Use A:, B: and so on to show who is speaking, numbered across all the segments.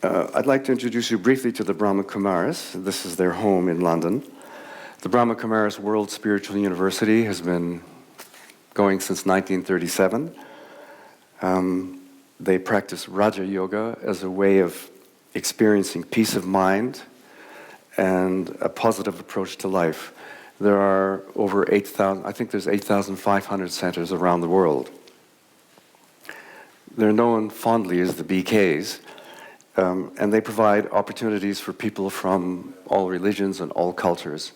A: I'd like to introduce you briefly to the Brahma Kumaris. This is their home in London. The Brahma Kumaris World Spiritual University has been going since 1937. They practice Raja Yoga as a way of experiencing peace of mind and a positive approach to life. There are over 8,000, I think there's 8,500 centers around the world. They're known fondly as the BKs, and they provide opportunities for people from all religions and all cultures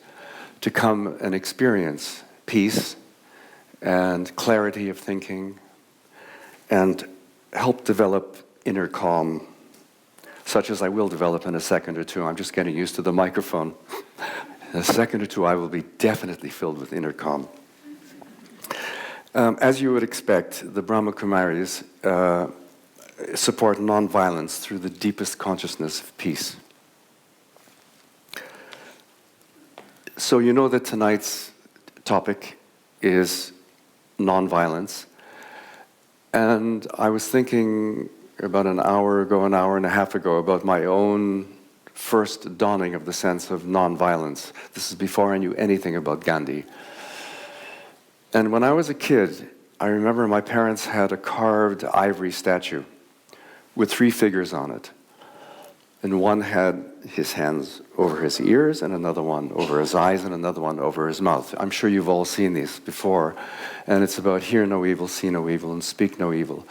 A: to come and experience peace and clarity of thinking and help develop inner calm, such as I will develop in a second or two. I'm just getting used to the microphone. In a second or two, I will be definitely filled with inner calm. As you would expect, the Brahma Kumaris support nonviolence through the deepest consciousness of peace. So you know that tonight's topic is nonviolence. And I was thinking about an hour and a half ago, about my own first dawning of the sense of nonviolence. This is before I knew anything about Gandhi. And when I was a kid, I remember my parents had a carved ivory statue with 3 figures on it. And one had his hands over his ears, and another one over his eyes, and another one over his mouth. I'm sure you've all seen these before. And it's about hear no evil, see no evil, and speak no evil.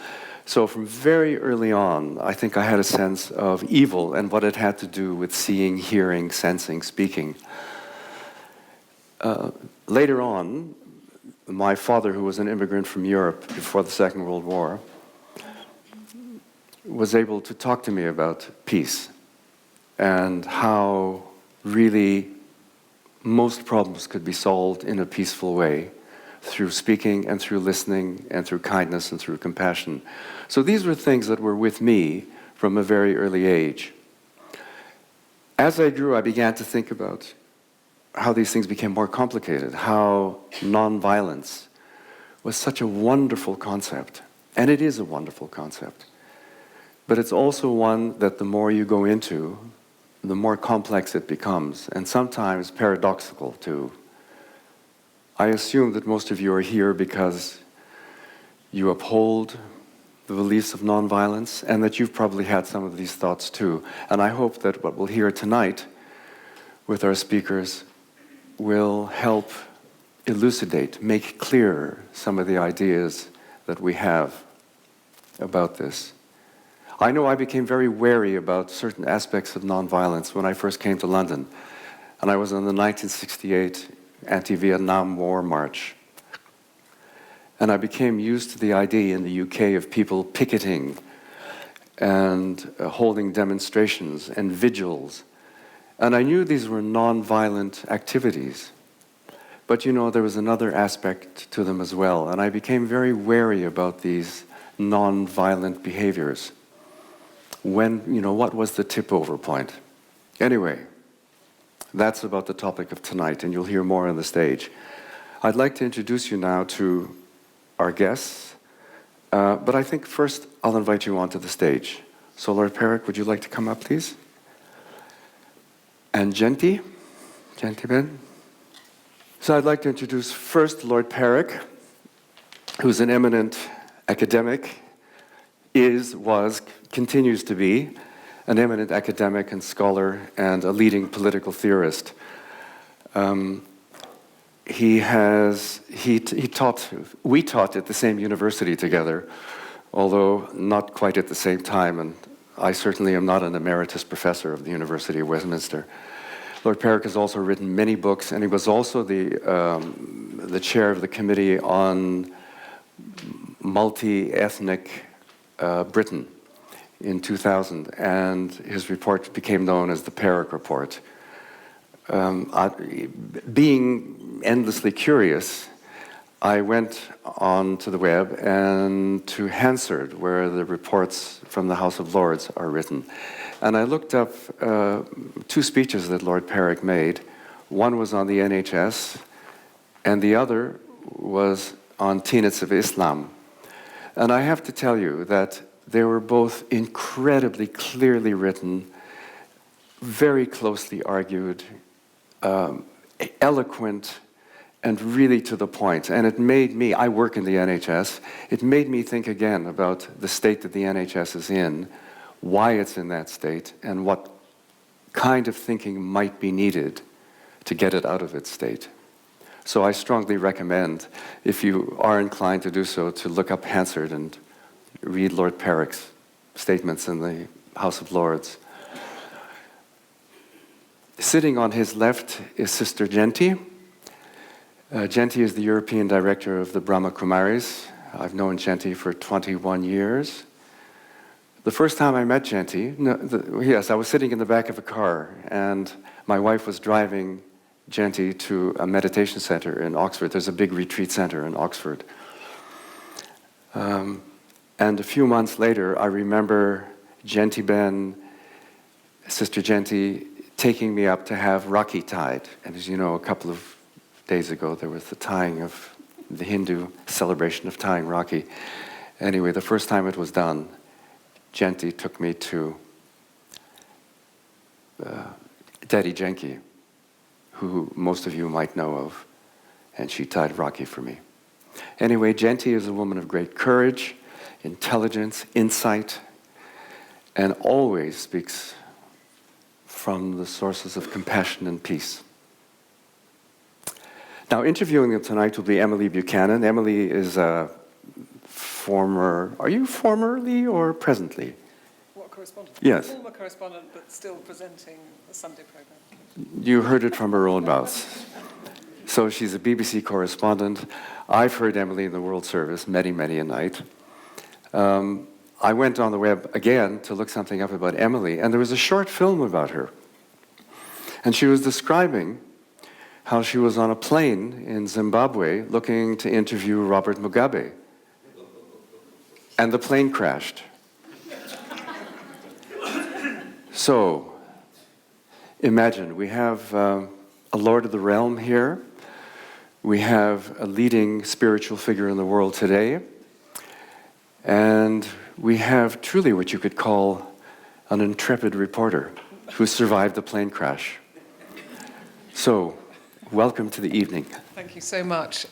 A: So from very early on, I think I had a sense of evil and what it had to do with seeing, hearing, sensing, speaking. Later on, my father, who was an immigrant from Europe before the Second World War, was able to talk to me about peace and how really most problems could be solved in a peaceful way through speaking and through listening and through kindness and through compassion. So these were things that were with me from a very early age. As I grew, I began to think about how these things became more complicated, how nonviolence was such a wonderful concept. And it is a wonderful concept. But it's also one that the more you go into, the more complex it becomes, and sometimes paradoxical too. I assume that most of you are here because you uphold the beliefs of nonviolence, and that you've probably had some of these thoughts too. And I hope that what we'll hear tonight with our speakers will help elucidate, make clear some of the ideas that we have about this. I know I became very wary about certain aspects of nonviolence when I first came to London, and I was on the 1968 anti-Vietnam War march. And I became used to the idea in the UK of people picketing and holding demonstrations and vigils. And I knew these were non-violent activities. But you know, there was another aspect to them as well. And I became very wary about these non-violent behaviors. When, you know, what was the tip-over point? Anyway, that's about the topic of tonight, and you'll hear more on the stage. I'd like to introduce you now to our guests, but I think first I'll invite you onto the stage. So Lord Parekh, would you like to come up, please? And Jayanti Ben. So I'd like to introduce first Lord Parekh, who's an eminent academic, continues to be an eminent academic and scholar and a leading political theorist. We taught at the same university together, although not quite at the same time, and I certainly am not an emeritus professor of the University of Westminster. Lord Parekh has also written many books, and he was also the chair of the Committee on Multi-Ethnic Britain in 2000, and his report became known as the Parekh Report. Being endlessly curious, I went onto the web and to Hansard, where the reports from the House of Lords are written. And I looked up 2 speeches that Lord Parekh made. One was on the NHS, and the other was on tenets of Islam. And I have to tell you that they were both incredibly clearly written, very closely argued, eloquent, and really to the point. And it made me, I work in the NHS, it made me think again about the state that the NHS is in, why it's in that state, and what kind of thinking might be needed to get it out of its state. So I strongly recommend, if you are inclined to do so, to look up Hansard and read Lord Parek's statements in the House of Lords. Sitting on his left is Sister Jayanti. Jayanti is the European director of the Brahma Kumaris. I've known Jayanti for 21 years. The first time I met Jayanti, I was sitting in the back of a car, and my wife was driving Jayanti to a meditation center in Oxford. There's a big retreat center in Oxford. And a few months later, I remember Jayanti Ben, Sister Jayanti, taking me up to have Rakhi tied. And as you know, a couple of days ago, there was the tying of the Hindu celebration of tying Rakhi. Anyway, the first time it was done, Jayanti took me to Daddy Janki, who most of you might know of, and she tied Rakhi for me. Anyway, Jayanti is a woman of great courage, intelligence, insight, and always speaks from the sources of compassion and peace. Now, interviewing them tonight will be Emily Buchanan. Emily is a former, are you formerly or presently?
B: What correspondent?
A: Yes.
B: Former correspondent, but still presenting the Sunday programme.
A: You heard it from her own mouth. So she's a BBC correspondent. I've heard Emily in the World Service many, many a night. I went on the web again to look something up about Emily, and there was a short film about her. And she was describing how she was on a plane in Zimbabwe looking to interview Robert Mugabe. And the plane crashed. So, imagine, we have a Lord of the Realm here. We have a leading spiritual figure in the world today. And we have truly what you could call an intrepid reporter who survived the plane crash. So, welcome to the evening.
B: Thank you so much.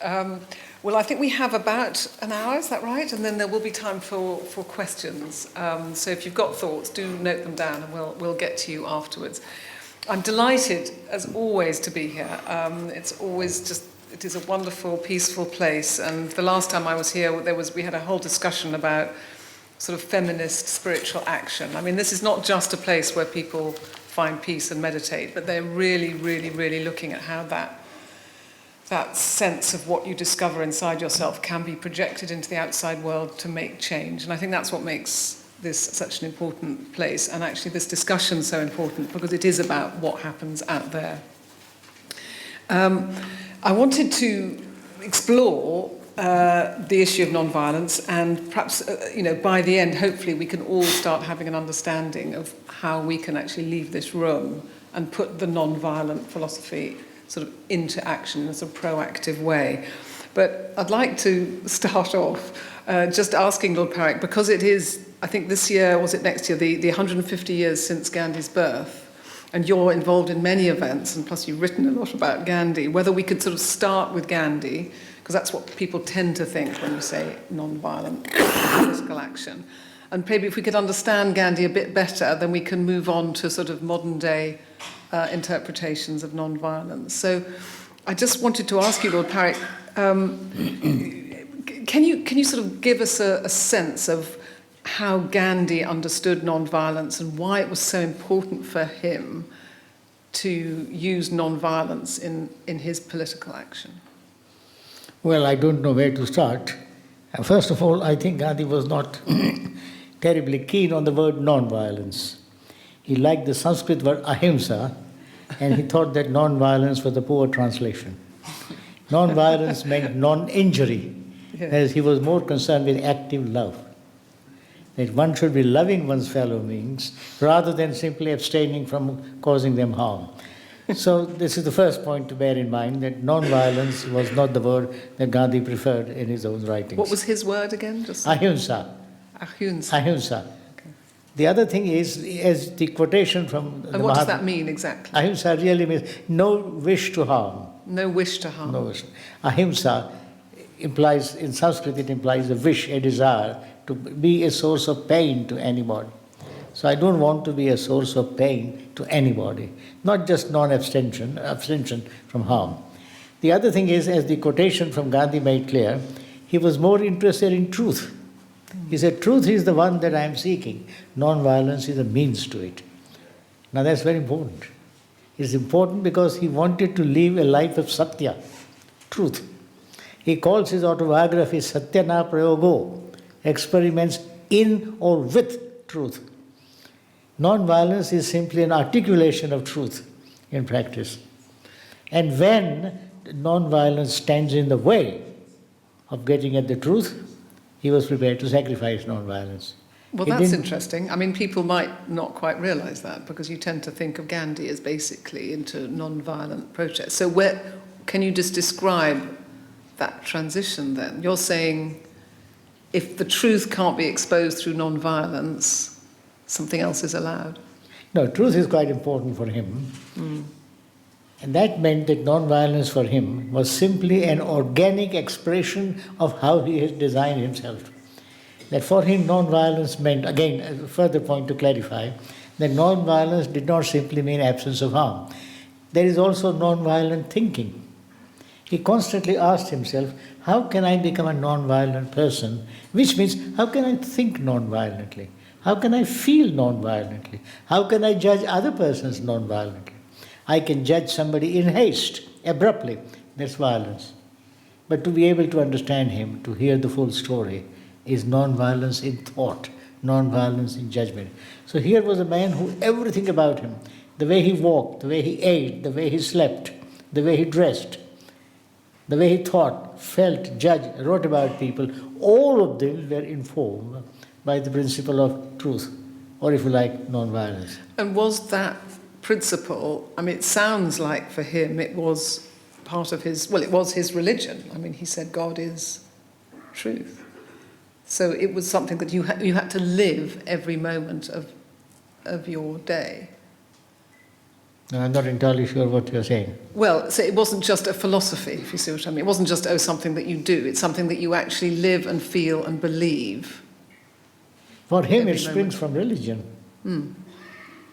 B: Well, I think we have about an hour, is that right? And then there will be time for questions. So if you've got thoughts, do note them down and we'll get to you afterwards. I'm delighted, as always, to be here. It's always just, it is a wonderful, peaceful place. And the last time I was here, we had a whole discussion about sort of feminist spiritual action. I mean, this is not just a place where people find peace and meditate, but they're really, really, really looking at how that sense of what you discover inside yourself can be projected into the outside world to make change. And I think that's what makes this such an important place, and actually this discussion so important, because it is about what happens out there. I wanted to explore the issue of non-violence, and perhaps, by the end, hopefully we can all start having an understanding of how we can actually leave this room and put the non-violent philosophy sort of into action in a sort of proactive way. But I'd like to start off just asking Lord Parekh, because it is, I think this year, was it next year, the 150 years since Gandhi's birth, and you're involved in many events, and plus you've written a lot about Gandhi, whether we could sort of start with Gandhi, because that's what people tend to think when you say non-violent political action. And maybe if we could understand Gandhi a bit better, then we can move on to sort of modern-day interpretations of non-violence. So I just wanted to ask you, Lord Parekh, can you sort of give us a sense of how Gandhi understood non-violence and why it was so important for him to use non-violence in his political action?
C: Well, I don't know where to start. First of all, I think Gandhi was not terribly keen on the word non-violence. He liked the Sanskrit word ahimsa, and he thought that non-violence was a poor translation. Non-violence meant non-injury, whereas he was more concerned with active love. That one should be loving one's fellow beings rather than simply abstaining from causing them harm. So this is the first point to bear in mind, that non-violence was not the word that Gandhi preferred in his own writings.
B: What was his word again?
C: Ahimsa.
B: Ahunsa.
C: Ahimsa.
B: Okay.
C: The other thing is, as the quotation from the
B: And what does
C: Mahatma,
B: that mean exactly?
C: Ahimsa really means no wish to harm.
B: No wish to harm.
C: No wish. Ahimsa implies, in Sanskrit, it implies a wish, a desire to be a source of pain to anybody. So I don't want to be a source of pain to anybody, not just abstention from harm. The other thing is, as the quotation from Gandhi made clear, he was more interested in truth. He said, truth is the one that I am seeking. Non-violence is a means to it. Now that's very important. It's important because he wanted to live a life of satya, truth. He calls his autobiography Satyana Prayogo, experiments in or with truth. Non-violence is simply an articulation of truth in practice. And when non-violence stands in the way of getting at the truth, he was prepared to sacrifice non-violence.
B: Well,
C: He
B: that's
C: didn't-
B: interesting. I mean, people might not quite realise that because you tend to think of Gandhi as basically into non-violent protest. So can you just describe that transition then? You're saying if the truth can't be exposed through non-violence, something else is allowed.
C: No, truth is quite important for him. And that meant that non-violence for him was simply an organic expression of how he has designed himself. That for him non-violence meant, again, a further point to clarify, that non-violence did not simply mean absence of harm. There is also non-violent thinking. He constantly asked himself, how can I become a non-violent person? Which means, how can I think non-violently? How can I feel non-violently? How can I judge other persons non-violently? I can judge somebody in haste, abruptly. That's violence. But to be able to understand him, to hear the full story, is non-violence in thought, non-violence in judgment. So here was a man who everything about him, the way he walked, the way he ate, the way he slept, the way he dressed, the way he thought, felt, judged, wrote about people, all of them were informed by the principle of truth, or if you like, non-violence.
B: And was that principle, I mean, it sounds like for him it was part of his, well, it was his religion. I mean, he said God is truth. So it was something that you had to live every moment of your day.
C: I'm not entirely sure what you're saying.
B: Well, so it wasn't just a philosophy, if you see what I mean. It wasn't just, something that you do. It's something that you actually live and feel and believe.
C: For him,
B: Every
C: it springs
B: moment.
C: from religion.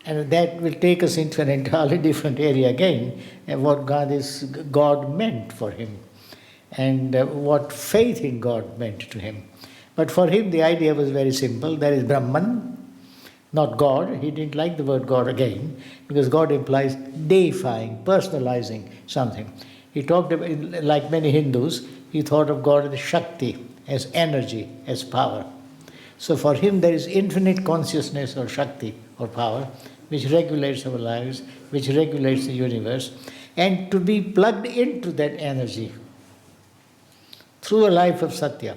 C: And that will take us into an entirely different area again, and what God meant for him, and what faith in God meant to him. But for him, the idea was very simple. There is Brahman, not God. He didn't like the word God again, because God implies deifying, personalizing something. He talked about, like many Hindus, he thought of God as Shakti, as energy, as power. So for him, there is infinite consciousness or Shakti or power, which regulates our lives, which regulates the universe, and to be plugged into that energy through a life of Satya.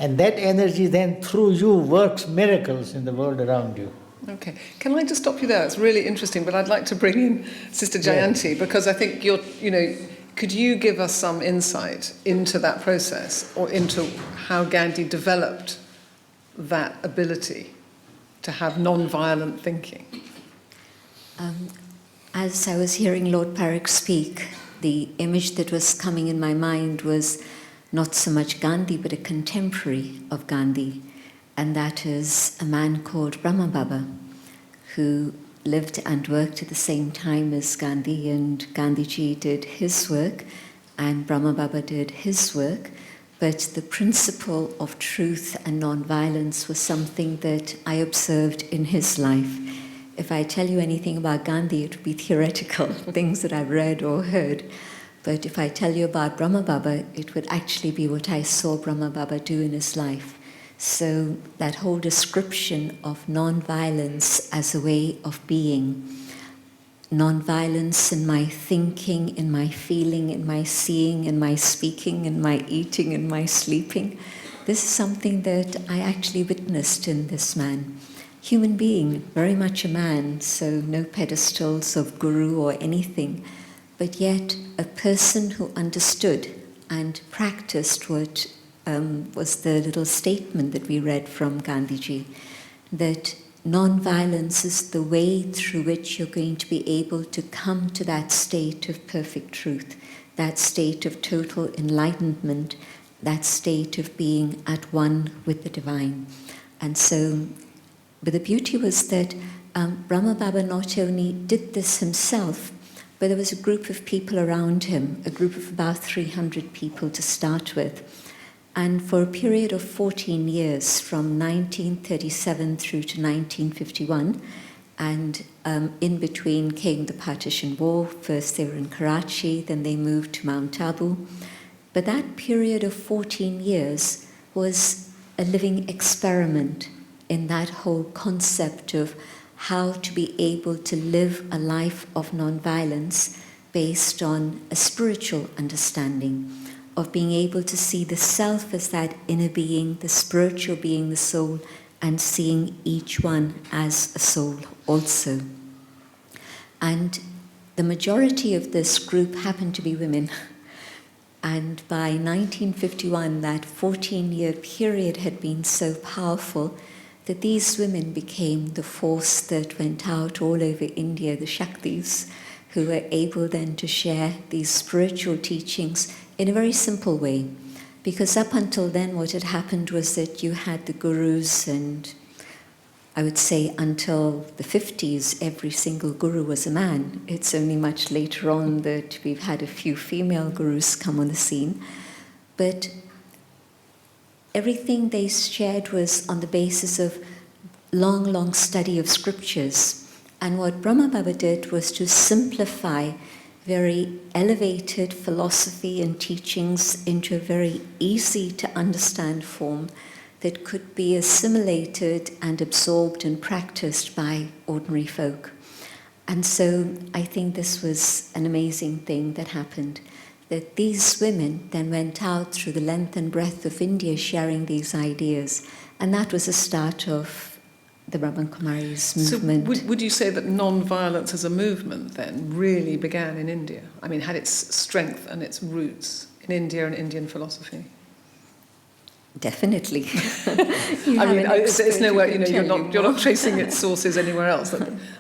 C: And that energy then, through you, works miracles in the world around you.
B: Okay. Can I just stop you there? It's really interesting, but I'd like to bring in Sister Jayanti, because I think could you give us some insight into that process, or into how Gandhi developed that ability to have non-violent thinking?
D: As I was hearing Lord Parekh speak, the image that was coming in my mind was not so much Gandhi, but a contemporary of Gandhi, and that is a man called Brahma Baba, who lived and worked at the same time as Gandhi, and Gandhiji did his work, and Brahma Baba did his work, but the principle of truth and non-violence was something that I observed in his life. If I tell you anything about Gandhi, it would be theoretical, things that I've read or heard. But if I tell you about Brahma Baba, it would actually be what I saw Brahma Baba do in his life. So that whole description of non-violence as a way of being, non-violence in my thinking, in my feeling, in my seeing, in my speaking, in my eating, in my sleeping, this is something that I actually witnessed in this man. Human being, very much a man, so no pedestals of guru or anything, but yet a person who understood and practiced what was the little statement that we read from Gandhiji, that non-violence is the way through which you're going to be able to come to that state of perfect truth, that state of total enlightenment, that state of being at one with the divine. And so, but the beauty was that Brahma Baba not only did this himself, but there was a group of people around him, a group of about 300 people to start with. And for a period of 14 years, from 1937 through to 1951, and in between came the Partition War. First they were in Karachi, then they moved to Mount Abu. But that period of 14 years was a living experiment in that whole concept of how to be able to live a life of non-violence based on a spiritual understanding, of being able to see the self as that inner being, the spiritual being, the soul, and seeing each one as a soul also. And the majority of this group happened to be women. And by 1951, that 14-year period had been so powerful that these women became the force that went out all over India, the Shaktis, who were able then to share these spiritual teachings in a very simple way. Because up until then, what had happened was that you had the gurus, and I would say until the 50s, every single guru was a man. It's only much later on that we've had a few female gurus come on the scene. But everything they shared was on the basis of long study of scriptures. And what Brahma Baba did was to simplify very elevated philosophy and teachings into a very easy to understand form that could be assimilated and absorbed and practiced by ordinary folk. And so I think this was an amazing thing that happened, that these women then went out through the length and breadth of India sharing these ideas. And that was the start of the Brahman Kumaris movement.
B: So would you say that non-violence as a movement then really began in India? I mean, had its strength and its roots in India and Indian philosophy?
D: Definitely.
B: I mean, it's nowhere, you're not tracing its sources anywhere else.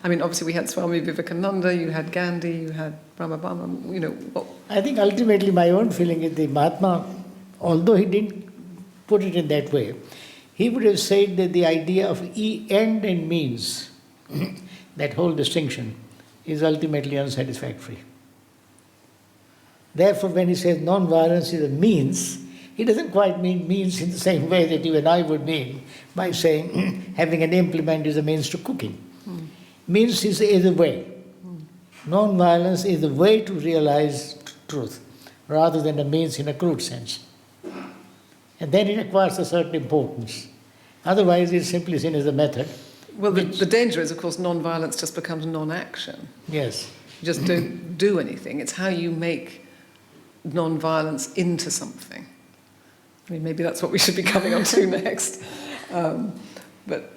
B: I mean, obviously we had Swami Vivekananda, you had Gandhi, you had Brahma Baba, what?
C: I think ultimately my own feeling is the Mahatma, although he didn't put it in that way, he would have said that the idea of end and means, that whole distinction, is ultimately unsatisfactory. Therefore, when he says non-violence is a means, he doesn't quite mean means in the same way that you and I would mean by saying having an implement is a means to cooking. Means is a way. Non-violence is a way to realize truth, rather than a means in a crude sense. And then it acquires a certain importance. Otherwise, it's simply seen as a method.
B: Well, the danger is, of course, non-violence just becomes non-action.
C: Yes.
B: You just don't do anything. It's how you make non-violence into something. I mean, maybe that's what we should be coming on to next. But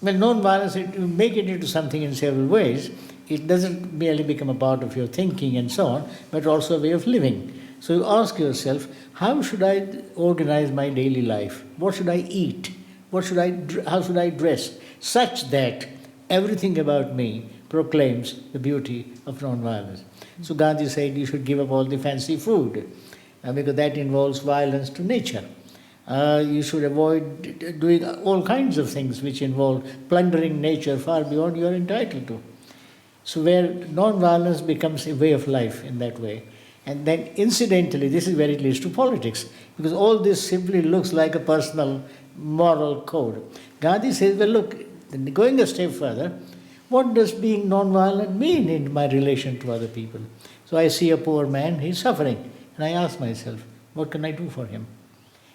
C: well, non-violence, you make it into something in several ways. It doesn't merely become a part of your thinking and so on, but also a way of living. So you ask yourself, how should I organize my daily life? What should I eat? How should I dress? Such that everything about me proclaims the beauty of non-violence. So Gandhi said you should give up all the fancy food, because that involves violence to nature. You should avoid doing all kinds of things which involve plundering nature far beyond you are entitled to. So where non-violence becomes a way of life in that way. And then incidentally, this is where it leads to politics, because all this simply looks like a personal moral code. Gandhi says, well, look, going a step further, what does being non-violent mean in my relation to other people? So I see a poor man, he's suffering, and I ask myself, what can I do for him?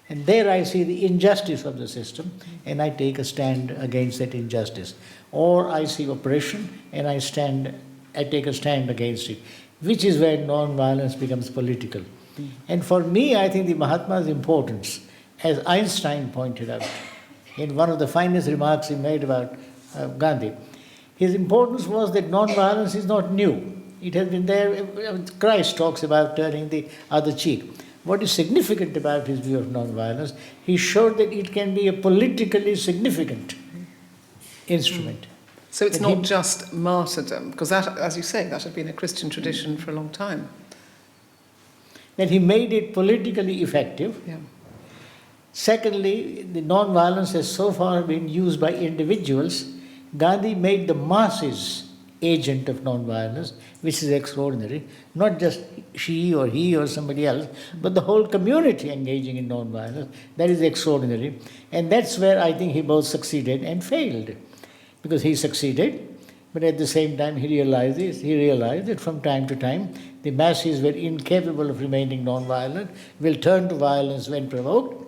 C: And there I see the injustice of the system, and I take a stand against that injustice. Or I see oppression, and I take a stand against it, which is where non-violence becomes political. And for me, I think the Mahatma's importance, as Einstein pointed out, in one of the finest remarks he made about Gandhi, his importance was that non-violence is not new. It has been there. Christ talks about turning the other cheek. what is significant about his view of non-violence, he showed that it can be a politically significant instrument.
B: So it's
C: But
B: not just martyrdom, because that, as you say, that had been a Christian tradition for a long time.
C: That he made it politically effective.
B: Yeah.
C: Secondly, the non-violence has so far been used by individuals. Gandhi made the masses agent of non-violence, which is extraordinary. Not just she or he or somebody else, but the whole community engaging in non-violence. That is extraordinary. And that's where I think he both succeeded and failed. Because he succeeded, but at the same time he realized that from time to time the masses were incapable of remaining non-violent, will turn to violence when provoked.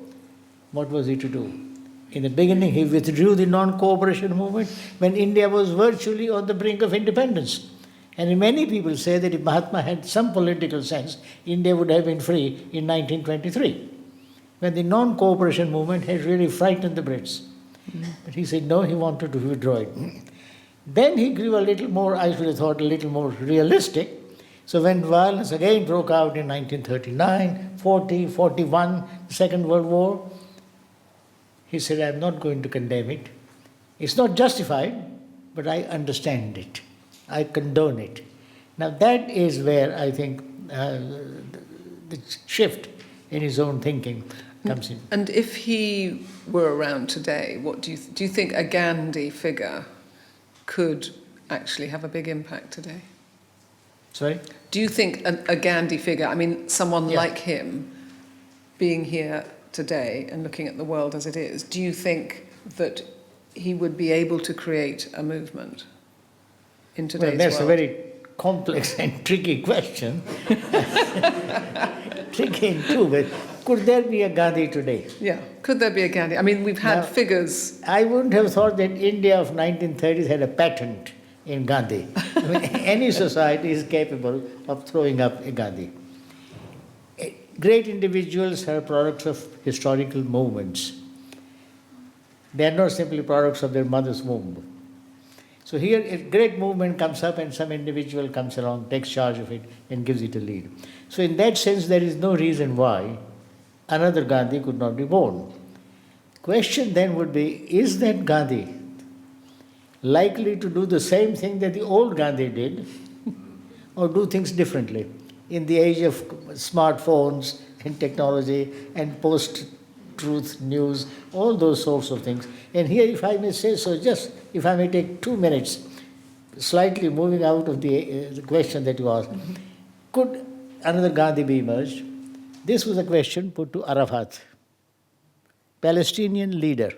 C: What was he to do? In the beginning he withdrew the non-cooperation movement when India was virtually on the brink of independence. And many people say that if Mahatma had some political sense, India would have been free in 1923, when the non-cooperation movement had really frightened the Brits. But he said no, he wanted to withdraw it. Then he grew a little more, I should have thought, a little more realistic. So when violence again broke out in 1939, 40, 41, the Second World War, he said, I'm not going to condemn it. It's not justified, but I understand it. I condone it. Now that is where I think the shift in his own thinking comes in.
B: And if he were around today, what do you think a Gandhi figure could actually have a big impact today?
C: Sorry?
B: Do you think a Gandhi figure, I mean, someone
C: Yeah.
B: like him, being here today and looking at the world as it is, do you think that he would be able to create a movement in today's
C: Well, that's
B: world?
C: a very complex and tricky question. Tricky in two ways. Could there be a Gandhi today?
B: Yeah. Could there be a Gandhi? I mean, we've had
C: Now,
B: figures.
C: I wouldn't have thought that India of 1930s had a patent in Gandhi. I mean, any society is capable of throwing up a Gandhi. Great individuals are products of historical movements. They are not simply products of their mother's womb. So here a great movement comes up and some individual comes along, takes charge of it and gives it a lead. So in that sense there is no reason why another Gandhi could not be born. Question then would be, is that Gandhi likely to do the same thing that the old Gandhi did or do things differently in the age of smartphones and technology and post-truth news, all those sorts of things. And here, if I may say so, just if I may take 2 minutes, slightly moving out of the question that you asked, could another Gandhi be emerged? This was a question put to Arafat, Palestinian leader.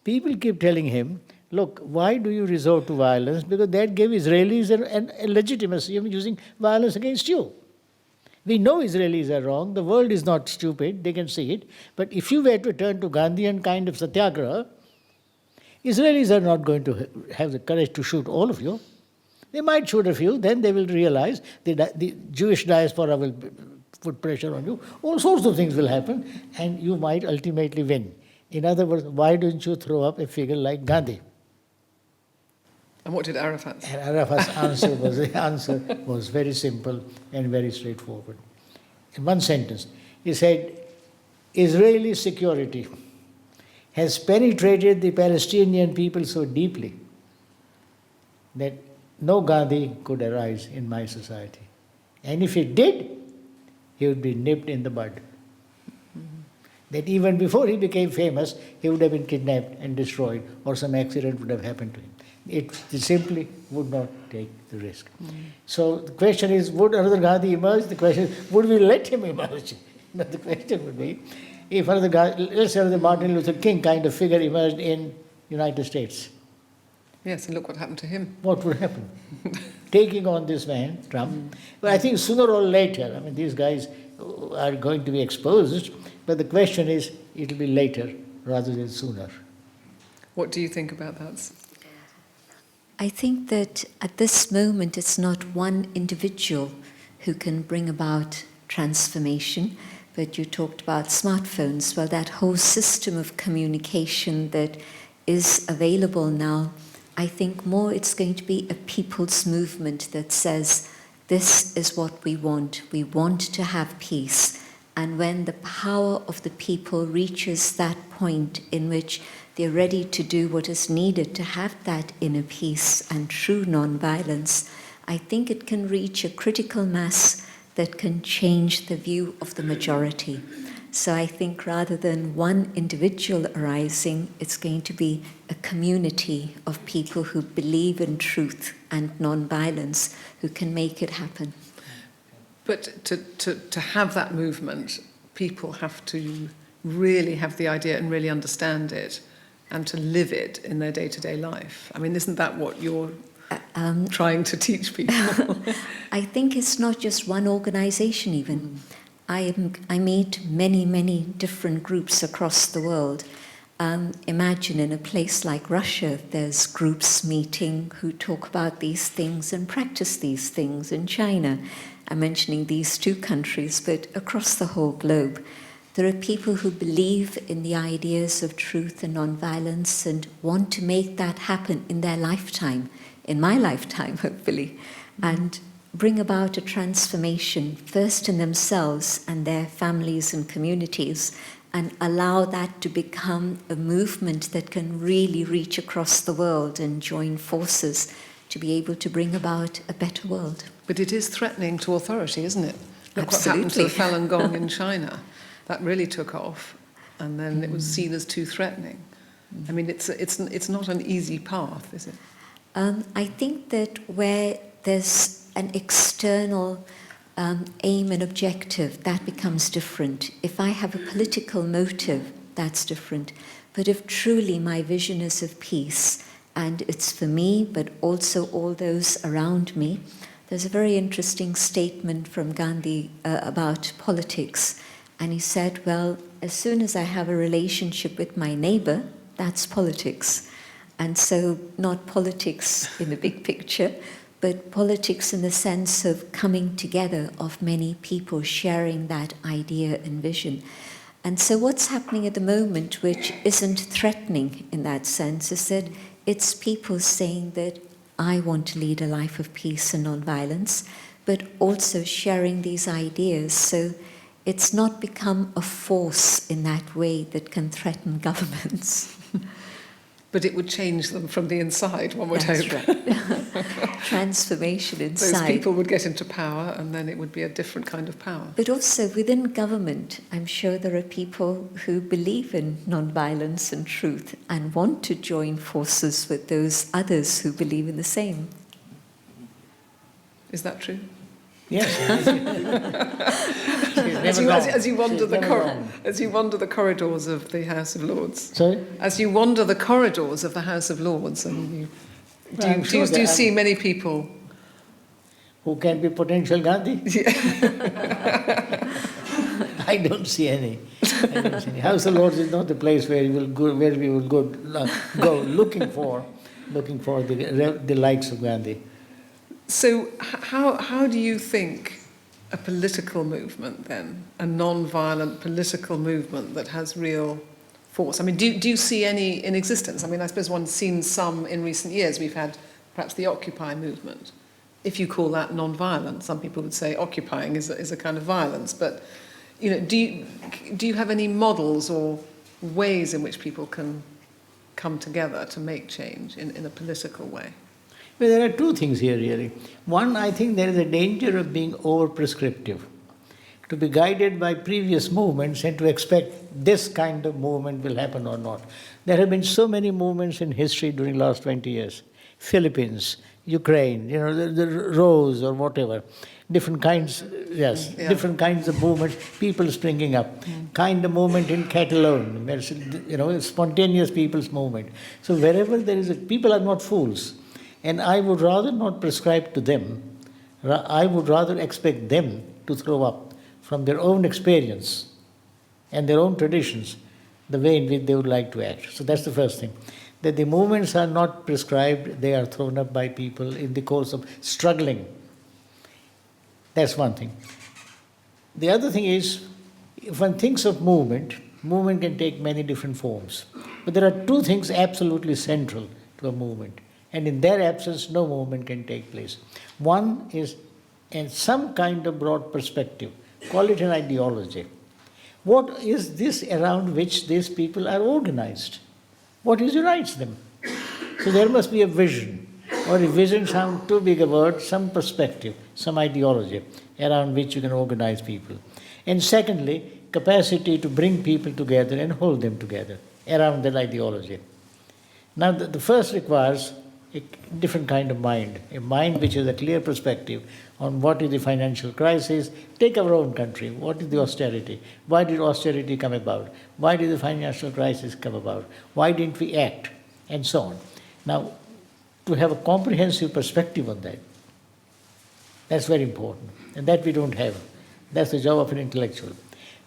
C: People keep telling him, look, why do you resort to violence? Because that gave Israelis a legitimacy of using violence against you. We know Israelis are wrong. The world is not stupid. They can see it. But if you were to turn to Gandhian kind of satyagraha, Israelis are not going to have the courage to shoot all of you. They might shoot a few. Then they will realize the Jewish diaspora will put pressure on you. All sorts of things will happen. And you might ultimately win. In other words, why don't you throw up a figure like Gandhi?
B: And what did Arafat say?
C: And Arafat's answer was very simple and very straightforward. In one sentence, he said, Israeli security has penetrated the Palestinian people so deeply that no Gandhi could arise in my society. And if he did, he would be nipped in the bud. That even before he became famous, he would have been kidnapped and destroyed, or some accident would have happened to him. It simply would not take the risk. So the question is, would another Gandhi emerge? The question is, would we let him emerge? But the question would be, if another Gandhi, let's say the Martin Luther King kind of figure emerged in United States,
B: Yes, and look what happened to him.
C: what would happen? Taking on this man, Trump. But I think sooner or later, I mean, these guys are going to be exposed, but the question is, it will be later rather than sooner.
B: What do you think about that?
D: I think that at this moment it's not one individual who can bring about transformation, but you talked about smartphones. Well, that whole system of communication that is available now, I think more it's going to be a people's movement that says, this is what we want. We want to have peace, And when the power of the people reaches that point in which they're ready to do what is needed to have that inner peace and true non-violence, I think it can reach a critical mass that can change the view of the majority. So I think rather than one individual arising, it's going to be a community of people who believe in truth and non-violence who can make it happen.
B: But to have that movement, people have to really have the idea and really understand it and to live it in their day-to-day life. I mean, isn't that what you're trying to teach people?
D: I think it's not just one organization even. I meet many, many different groups across the world. Imagine in a place like Russia, there's groups meeting who talk about these things and practice these things. In China, I'm mentioning these two countries, but across the whole globe, there are people who believe in the ideas of truth and nonviolence and want to make that happen in their lifetime, in my lifetime, hopefully, and bring about a transformation first in themselves and their families and communities, and allow that to become a movement that can really reach across the world and join forces to be able to bring about a better world.
B: But it is threatening to authority, isn't it? Look
D: Absolutely.
B: what happened to the Falun Gong in China. That really took off, and then it was seen as too threatening. I mean, it's not an easy path, is it?
D: I think that where there's an external aim and objective, that becomes different. If I have a political motive, that's different. But if truly my vision is of peace, and it's for me, but also all those around me, there's a very interesting statement from Gandhi about politics. And he said, well, as soon as I have a relationship with my neighbor, that's politics. And so not politics in the big picture, but politics in the sense of coming together of many people sharing that idea and vision. And so what's happening at the moment, which isn't threatening in that sense, is that it's people saying that I want to lead a life of peace and nonviolence, but also sharing these ideas. So it's not become a force in that way that can threaten governments.
B: But it would change them from the inside, one would
D: That's
B: hope.
D: right. Transformation inside.
B: Those people would get into power, and then it would be a different kind of power.
D: But also within government, I'm sure there are people who believe in non-violence and truth and want to join forces with those others who believe in the same.
B: Is that true?
C: Yes.
B: As you wander the corridors of the House of Lords.
C: Sorry?
B: As you wander the corridors of the House of Lords, and do you see many people
C: Who can be potential Gandhi? I don't see any. House of Lords is not the place where we will go looking for the likes of Gandhi.
B: So how do you think a political movement then, a non-violent political movement that has real force? I mean, do you see any in existence? I mean, I suppose one's seen some in recent years. We've had perhaps the Occupy movement. If you call that non-violent, some people would say occupying is a kind of violence. But do you have any models or ways in which people can come together to make change in a political way?
C: Well, there are two things here really. One, I think there is a danger of being over-prescriptive, to be guided by previous movements and to expect this kind of movement will happen or not. There have been so many movements in history during the last 20 years. Philippines, Ukraine, the Rose or whatever. Different kinds, yes, yeah. Different kinds of movements, people springing up. Kind of movement in Catalonia, spontaneous people's movement. So wherever there is people are not fools. And I would rather not prescribe to them. I would rather expect them to throw up from their own experience and their own traditions the way in which they would like to act. So that's the first thing. That the movements are not prescribed, they are thrown up by people in the course of struggling. That's one thing. The other thing is, if one thinks of movement can take many different forms. But there are two things absolutely central to a movement. And in their absence, no movement can take place. One is in some kind of broad perspective. Call it an ideology. What is this around which these people are organized? What unites them? So there must be a vision, or a vision sounds too big a word, some perspective, some ideology around which you can organize people. And secondly, capacity to bring people together and hold them together around that ideology. Now the first requires a different kind of mind, a mind which has a clear perspective on what is the financial crisis. Take our own country. What is the austerity? Why did austerity come about? Why did the financial crisis come about? Why didn't we act? And so on. Now, to have a comprehensive perspective on that, that's very important. And that we don't have. That's the job of an intellectual.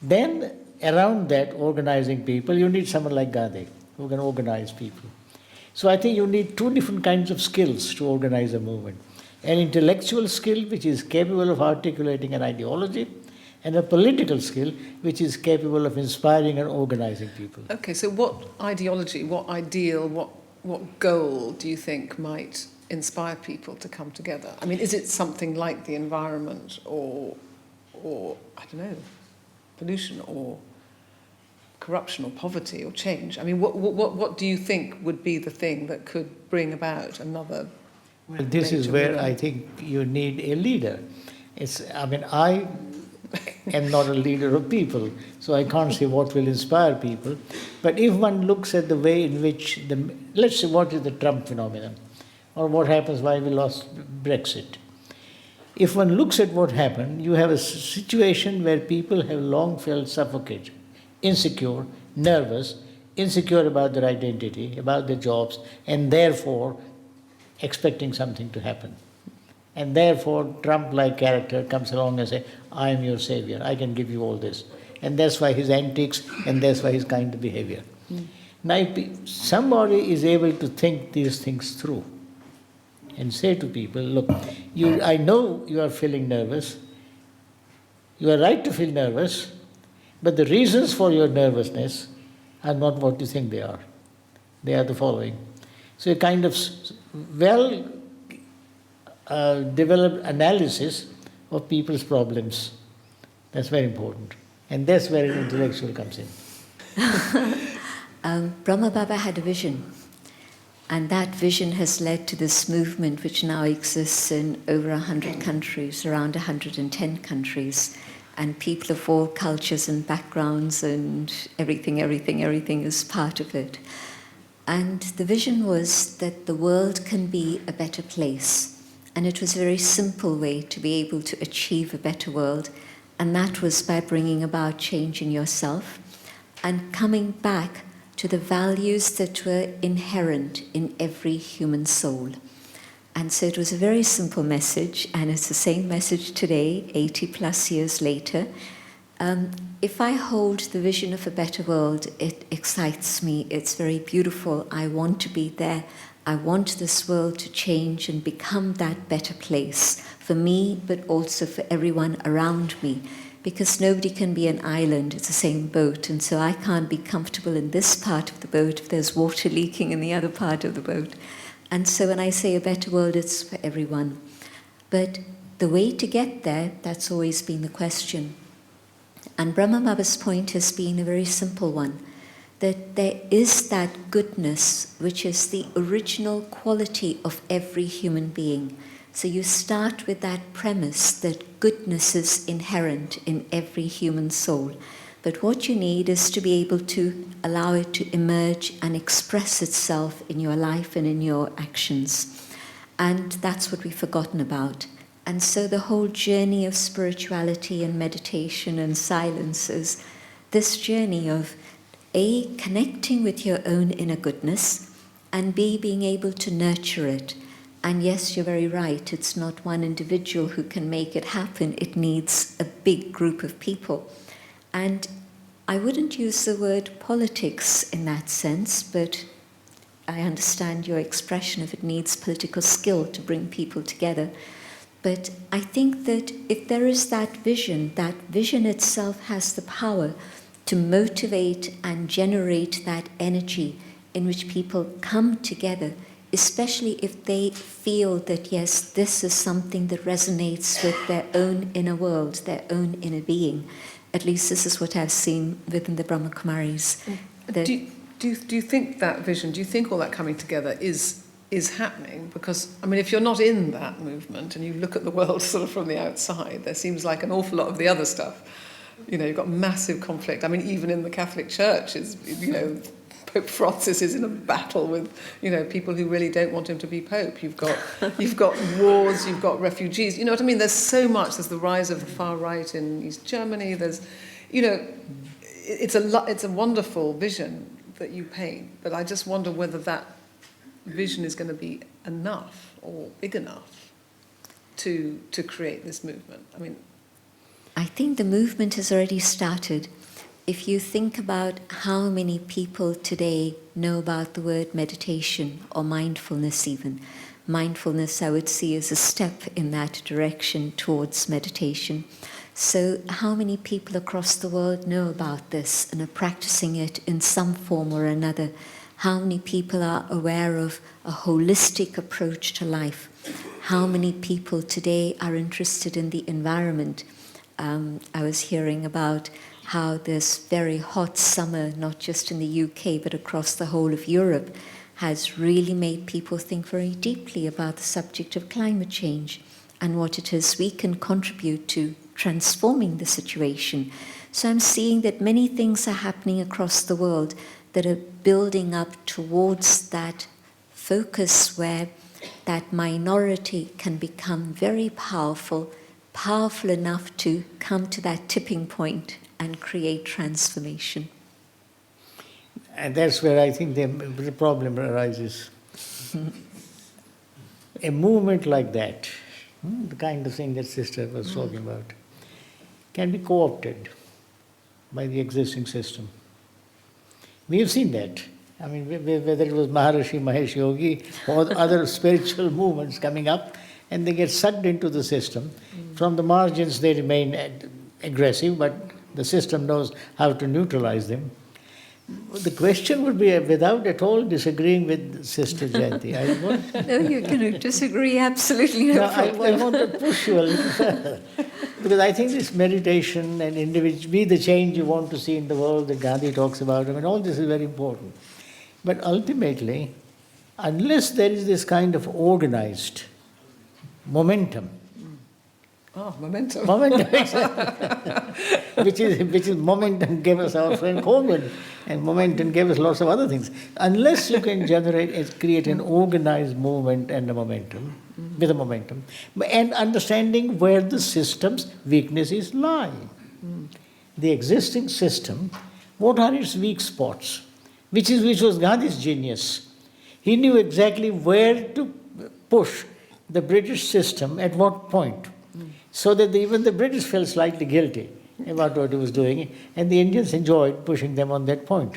C: Then, around that, organizing people, you need someone like Gandhi, who can organize people. So I think you need two different kinds of skills to organize a movement. An intellectual skill which is capable of articulating an ideology, and a political skill which is capable of inspiring and organizing people.
B: Okay, so what ideology, what ideal, what goal do you think might inspire people to come together? I mean, is it something like the environment or I don't know, pollution or corruption or poverty or change? I mean, what do you think would be the thing that could bring about another?
C: Well, this is where I think you need a leader. I am not a leader of people, so I can't say what will inspire people. But if one looks at the way in which, let's say, what is the Trump phenomenon, or what happens why we lost Brexit. If one looks at what happened, you have a situation where people have long felt suffocated, insecure, nervous, insecure about their identity, about their jobs, and therefore expecting something to happen. And therefore, Trump-like character comes along and says, I am your savior, I can give you all this. And that's why his antics, and that's why his kind of behavior. Now, if somebody is able to think these things through and say to people, look, I know you are feeling nervous, you are right to feel nervous, but the reasons for your nervousness are not what you think they are. They are the following. So a kind of developed analysis of people's problems. That's very important. And that's where an intellectual comes in.
D: Brahma Baba had a vision. And that vision has led to this movement which now exists in over 100 countries, around 110 countries. And people of all cultures and backgrounds and everything is part of it. And the vision was that the world can be a better place. And it was a very simple way to be able to achieve a better world. And that was by bringing about change in yourself and coming back to the values that were inherent in every human soul. And so it was a very simple message, and it's the same message today, 80 plus years later. If I hold the vision of a better world, it excites me. It's very beautiful. I want to be there. I want this world to change and become that better place for me, but also for everyone around me. Because nobody can be an island, it's the same boat, and so I can't be comfortable in this part of the boat if there's water leaking in the other part of the boat. And so when I say a better world, it's for everyone. But the way to get there, that's always been the question. And Brahma Baba's point has been a very simple one, that there is that goodness which is the original quality of every human being. So you start with that premise that goodness is inherent in every human soul. But what you need is to be able to allow it to emerge and express itself in your life and in your actions. And that's what we've forgotten about. And so the whole journey of spirituality and meditation and silence is this journey of A, connecting with your own inner goodness, and B, being able to nurture it. And yes, you're very right, it's not one individual who can make it happen, it needs a big group of people. And I wouldn't use the word politics in that sense, but I understand your expression of it needs political skill to bring people together. But I think that if there is that vision itself has the power to motivate and generate that energy in which people come together, especially if they feel that, yes, this is something that resonates with their own inner world, their own inner being, At least this is what I've seen within the Brahma Kumaris. That
B: Do you think that vision, do you think all that coming together is happening? Because, I mean, if you're not in that movement and you look at the world sort of from the outside, there seems like an awful lot of the other stuff. You know, you've got massive conflict. I mean, even in the Catholic Church, Pope Francis is in a battle with, people who really don't want him to be Pope. You've got wars, you've got refugees. You know what I mean? There's so much. There's the rise of the far right in East Germany. There's, it's a wonderful vision that you paint, but I just wonder whether that vision is going to be enough or big enough to create this movement.
D: I think the movement has already started. If you think about how many people today know about the word meditation or mindfulness even, mindfulness I would see as a step in that direction towards meditation. So how many people across the world know about this and are practicing it in some form or another? How many people are aware of a holistic approach to life? How many people today are interested in the environment? I was hearing about how this very hot summer, not just in the UK, but across the whole of Europe, has really made people think very deeply about the subject of climate change and what it is we can contribute to transforming the situation. So I'm seeing that many things are happening across the world that are building up towards that focus where that minority can become very powerful enough to come to that tipping point and create transformation.
C: And that's where I think the problem arises. A movement like that, the kind of thing that Sister was talking about, can be co-opted by the existing system. We have seen that. I mean, whether it was Maharishi Mahesh Yogi or other spiritual movements coming up, and they get sucked into the system. From the margins they remain aggressive, but the system knows how to neutralize them. The question would be, without at all disagreeing with Sister Jayanti,
D: No, you're going to disagree, absolutely no problem.
C: I want to push you a little further. Because I think this meditation and be the change you want to see in the world that Gandhi talks about, all this is very important. But ultimately, unless there is this kind of organized momentum.
B: Momentum.
C: Momentum, exactly. which is momentum gave us our friend Coleman, and momentum gave us lots of other things. Unless you can create an organized movement and a momentum, with a momentum, and understanding where the system's weaknesses lie. The existing system, what are its weak spots? Which was Gandhi's genius. He knew exactly where to push the British system at what point, so that even the British felt slightly guilty about what he was doing, and the Indians enjoyed pushing them on that point.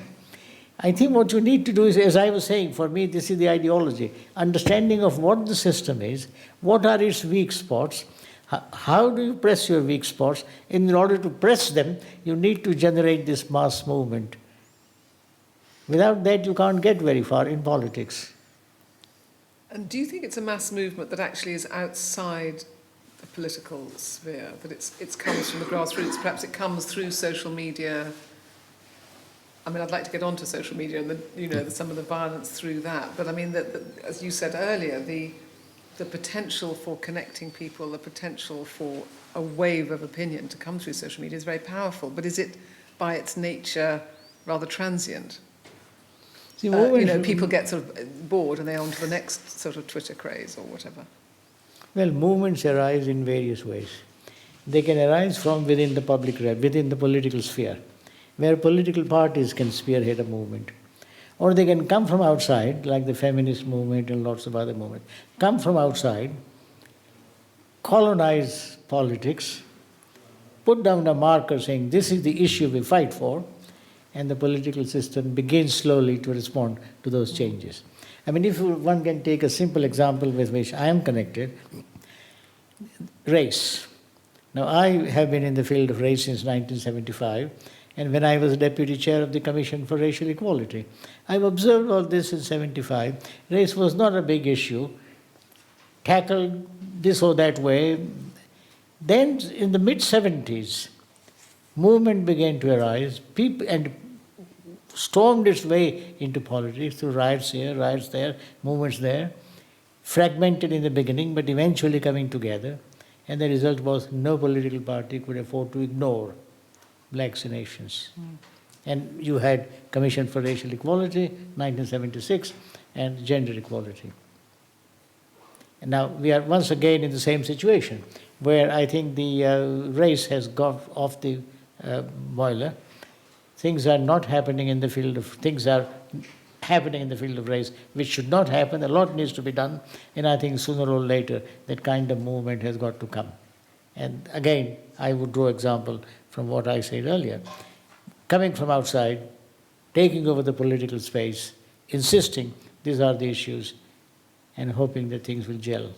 C: I think what you need to do is, as I was saying, for me this is the ideology, understanding of what the system is, what are its weak spots, how do you press your weak spots, and in order to press them, you need to generate this mass movement. Without that, you can't get very far in politics.
B: And do you think it's a mass movement that actually is outside the political sphere, that it comes from the grassroots? Perhaps it comes through social media. I'd like to get onto social media and some of the violence through that. But as you said earlier, the potential for connecting people, the potential for a wave of opinion to come through social media is very powerful. But is it, by its nature, rather transient? People get sort of bored and they're on to the next sort of Twitter craze or whatever.
C: Well, movements arise in various ways. They can arise from within the within the political sphere, where political parties can spearhead a movement. Or they can come from outside, like the feminist movement and lots of other movements. Come from outside, colonize politics, put down a marker saying this is the issue we fight for, and the political system begins slowly to respond to those changes. If one can take a simple example with which I am connected, race. Now, I have been in the field of race since 1975, and when I was deputy chair of the Commission for Racial Equality, I've observed all this in 75. Race was not a big issue, tackled this or that way. Then, in the mid-70s, movement began to arise, people, and stormed its way into politics through riots here, riots there, movements there, fragmented in the beginning, but eventually coming together. And the result was no political party could afford to ignore blacks in nations. And you had Commission for Racial Equality, 1976, and gender equality. And now we are once again in the same situation, where I think the race has got off the boiler. Things are not happening in the field of, things are happening in the field of race, which should not happen. A lot needs to be done, and I think sooner or later that kind of movement has got to come. And again, I would draw example from what I said earlier. Coming from outside, taking over the political space, insisting these are the issues, and hoping that things will gel.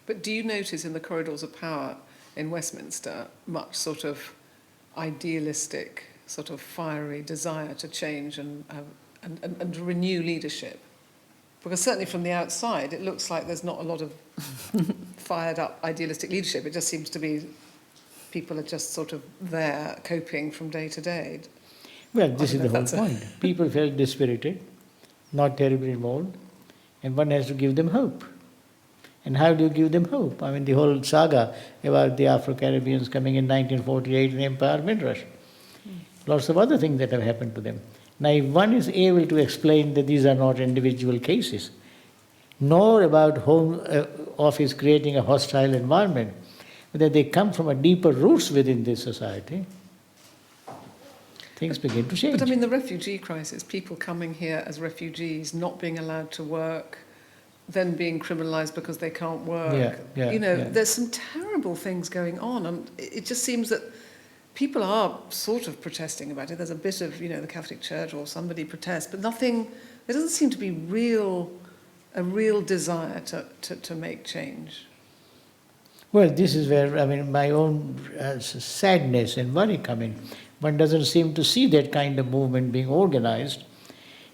B: But do you notice in the corridors of power in Westminster much sort of idealistic, sort of fiery desire to change and renew leadership? Because certainly from the outside, it looks like there's not a lot of fired up idealistic leadership. It just seems to be people are just sort of there coping from day to day.
C: Well, this is the whole point. People felt dispirited, not terribly involved, and one has to give them hope. And how do you give them hope? I mean, the whole saga about the Afro-Caribbeans coming in 1948 and Empire Windrush. Lots of other things that have happened to them. Now, if one is able to explain that these are not individual cases, nor about Home Office creating a hostile environment, but that they come from a deeper roots within this society, things begin to change.
B: But I mean, the refugee crisis, people coming here as refugees, not being allowed to work, then being criminalised because they can't work. There's some terrible things going on, and it just seems that people are sort of protesting about it. There's a bit of, the Catholic Church or somebody protests, but nothing, there doesn't seem to be a real desire to make change.
C: Well, this is where, my own sadness and worry come in. One doesn't seem to see that kind of movement being organized.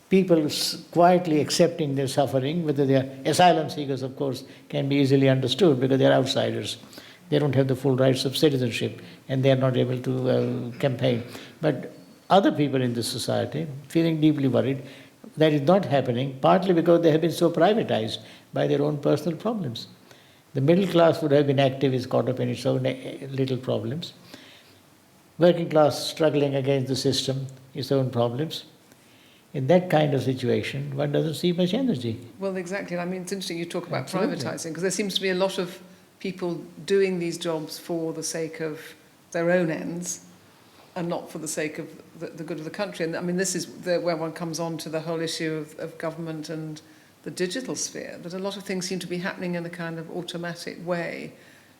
C: People quietly accepting their suffering, whether they are asylum seekers, of course, can be easily understood because they are outsiders. They don't have the full rights of citizenship and they are not able to campaign. But other people in this society, feeling deeply worried, that is not happening, partly because they have been so privatized by their own personal problems. The middle class would have been active, is caught up in its own little problems. Working class struggling against the system, its own problems. In that kind of situation, one doesn't see much energy.
B: Well, exactly. I mean, it's interesting you talk about privatising, because there seems to be a lot of people doing these jobs for the sake of their own ends and not for the sake of the good of the country. And I mean, this is where one comes on to the whole issue of government and the digital sphere, that a lot of things seem to be happening in a kind of automatic way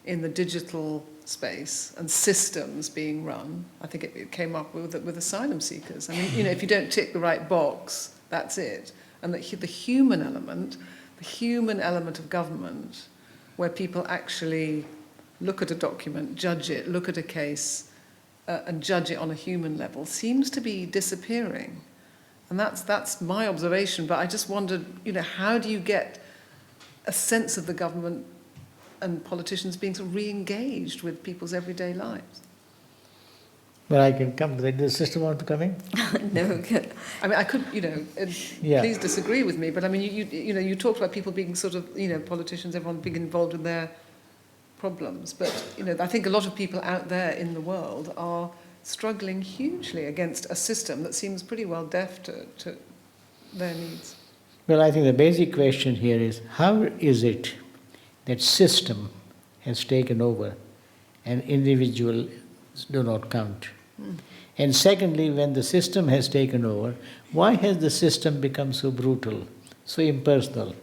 B: in the digital space and systems being run. I think it came up with asylum seekers. I mean, if you don't tick the right box, that's it. And the human element of government, where people actually look at a document, judge it, look at a case, and judge it on a human level, seems to be disappearing. And that's my observation. But I just wondered, how do you get a sense of the government and politicians being sort of re-engaged with people's everyday lives?
C: Well, I can come to that. Does the sister want to come in?
D: No.
B: I mean, I could, please disagree with me, but I mean, you talked about people being sort of, politicians, everyone being involved in their problems. But, I think a lot of people out there in the world are struggling hugely against a system that seems pretty well deaf to their needs.
C: Well, I think the basic question here is, how is it that system has taken over and individuals do not count? And secondly, when the system has taken over, why has the system become so brutal, so impersonal?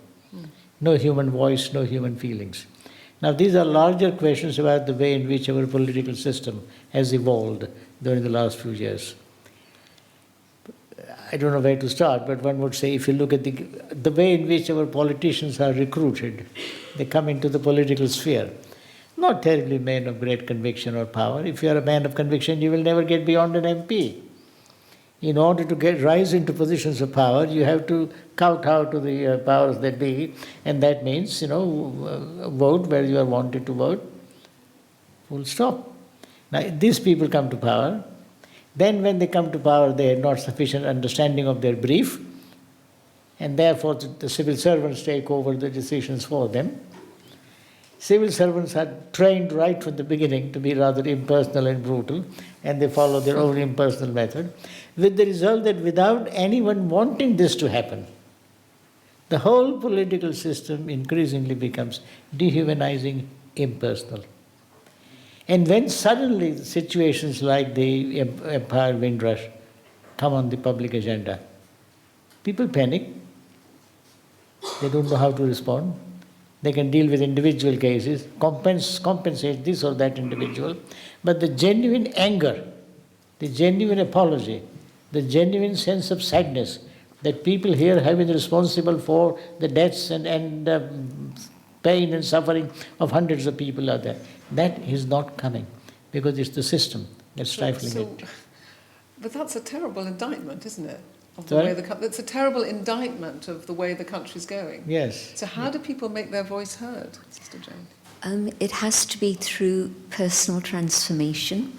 C: No human voice, no human feelings. Now, these are larger questions about the way in which our political system has evolved during the last few years. I don't know where to start, but one would say if you look at the way in which our politicians are recruited, they come into the political sphere. Not terribly men of great conviction or power. If you are a man of conviction, you will never get beyond an MP. In order to rise into positions of power, you have to kowtow to the powers that be, and that means, vote where you are wanted to vote. Full stop. Now, these people come to power Then when they come to power, they had not sufficient understanding of their brief, and therefore the civil servants take over the decisions for them. Civil servants are trained right from the beginning to be rather impersonal and brutal, and they follow their own impersonal method, with the result that without anyone wanting this to happen, the whole political system increasingly becomes dehumanizing, impersonal. And when suddenly situations like the Empire Windrush come on the public agenda, people panic. They don't know how to respond. They can deal with individual cases, compensate this or that individual, but the genuine anger, the genuine apology, the genuine sense of sadness that people here have been responsible for the deaths and pain and suffering of hundreds of people out there, that is not coming, because it's the system that's stifling it.
B: But that's a terrible indictment, isn't it? Of the
C: Sorry?
B: way that's a terrible indictment of the way the country's going.
C: Yes.
B: So how do people make their voice heard, Sister Jayanti?
D: It has to be through personal transformation.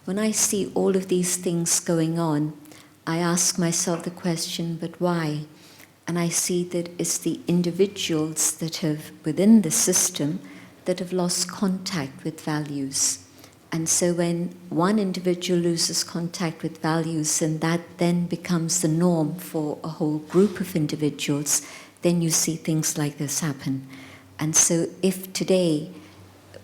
D: When I see all of these things going on, I ask myself the question, but why? And I see that it's the individuals that have, within the system, that have lost contact with values. And so when one individual loses contact with values, and that then becomes the norm for a whole group of individuals, then you see things like this happen. And so if today,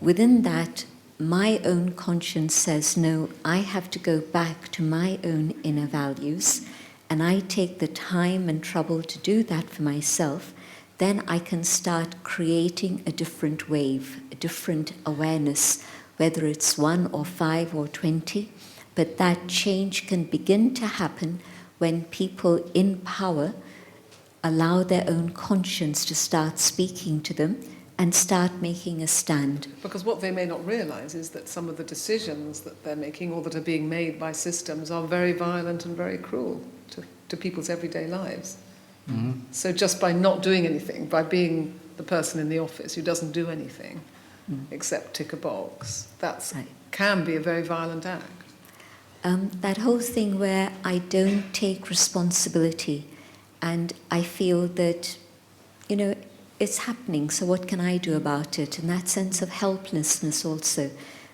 D: within that, my own conscience says, no, I have to go back to my own inner values, and I take the time and trouble to do that for myself, then I can start creating a different wave, a different awareness, whether it's 1 or 5 or 20, but that change can begin to happen when people in power allow their own conscience to start speaking to them and start making a stand.
B: Because what they may not realise is that some of the decisions that they're making or that are being made by systems are very violent and very cruel to people's everyday lives. Mm-hmm. So just by not doing anything, by being the person in the office who doesn't do anything, except tick a box, that can be a very violent act.
D: That whole thing where I don't take responsibility and I feel that, it's happening, so what can I do about it? And that sense of helplessness also.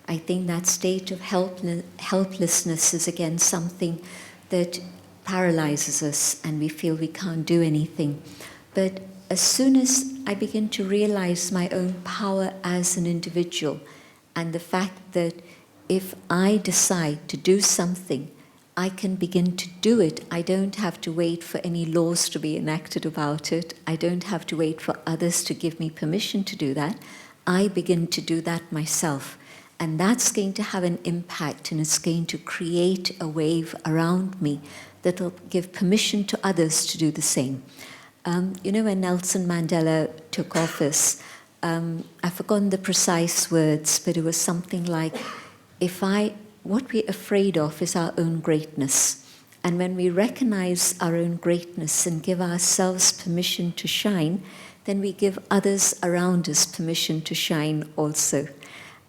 D: I think that state of helplessness is again something that paralyzes us and we feel we can't do anything. But as soon as I begin to realize my own power as an individual and the fact that if I decide to do something, I can begin to do it. I don't have to wait for any laws to be enacted about it. I don't have to wait for others to give me permission to do that. I begin to do that myself. And that's going to have an impact, and it's going to create a wave around me that will give permission to others to do the same. When Nelson Mandela took office, I've forgotten the precise words, but it was something like, what we're afraid of is our own greatness. And when we recognize our own greatness and give ourselves permission to shine, then we give others around us permission to shine also.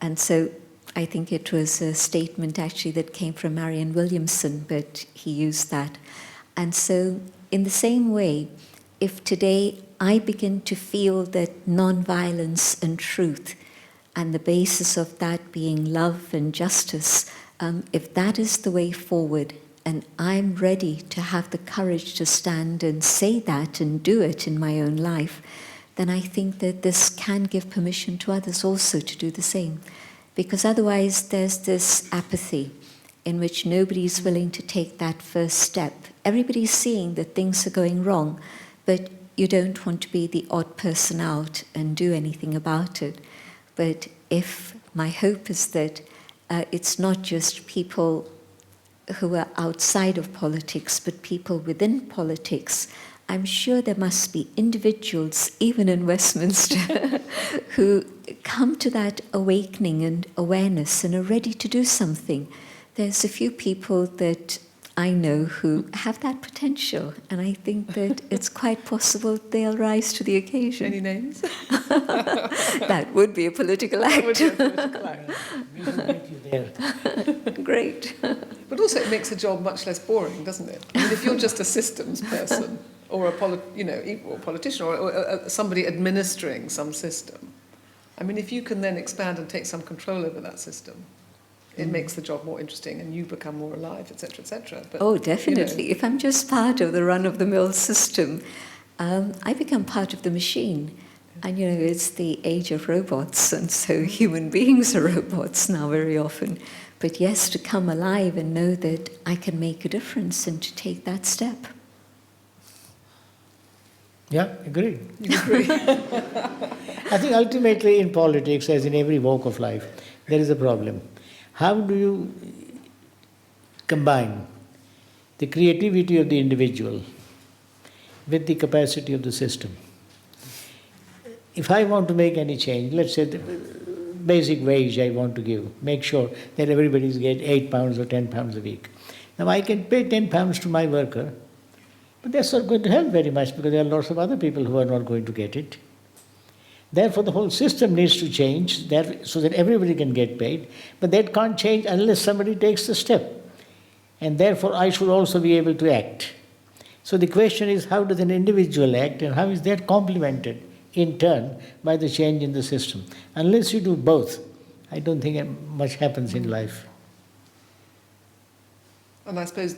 D: And so I think it was a statement actually that came from Marianne Williamson, but he used that. And so in the same way, if today I begin to feel that non-violence and truth, and the basis of that being love and justice, if that is the way forward, and I'm ready to have the courage to stand and say that and do it in my own life, then I think that this can give permission to others also to do the same. Because otherwise there's this apathy in which nobody's willing to take that first step. Everybody's seeing that things are going wrong, but you don't want to be the odd person out and do anything about it. But if my hope is that it's not just people who are outside of politics, but people within politics, I'm sure there must be individuals, even in Westminster, who come to that awakening and awareness and are ready to do something. There's a few people that I know who have that potential, and I think that it's quite possible they'll rise to the occasion.
B: Any names?
D: That would be a political act.
B: Would be a political act.
C: We will meet you there.
D: Great.
B: But also it makes the job much less boring, doesn't it? I mean, if you're just a systems person or a politician or somebody administering some system, I mean, if you can then expand and take some control over that system, it makes the job more interesting and you become more alive, etc., etc. But,
D: Oh, definitely. If I'm just part of the run-of-the-mill system, I become part of the machine. And, it's the age of robots, and so human beings are robots now very often. But yes, to come alive and know that I can make a difference and to take that step.
C: Yeah, agree.
B: You agree?
C: I think ultimately in politics, as in every walk of life, there is a problem. How do you combine the creativity of the individual with the capacity of the system? If I want to make any change, let's say the basic wage I want to give, make sure that everybody gets £8 or £10 a week. Now I can pay £10 to my worker, but that's not going to help very much because there are lots of other people who are not going to get it. Therefore, the whole system needs to change so that everybody can get paid, but that can't change unless somebody takes the step. And therefore, I should also be able to act. So the question is, how does an individual act, and how is that complemented in turn by the change in the system? Unless you do both, I don't think much happens in life.
B: And I suppose,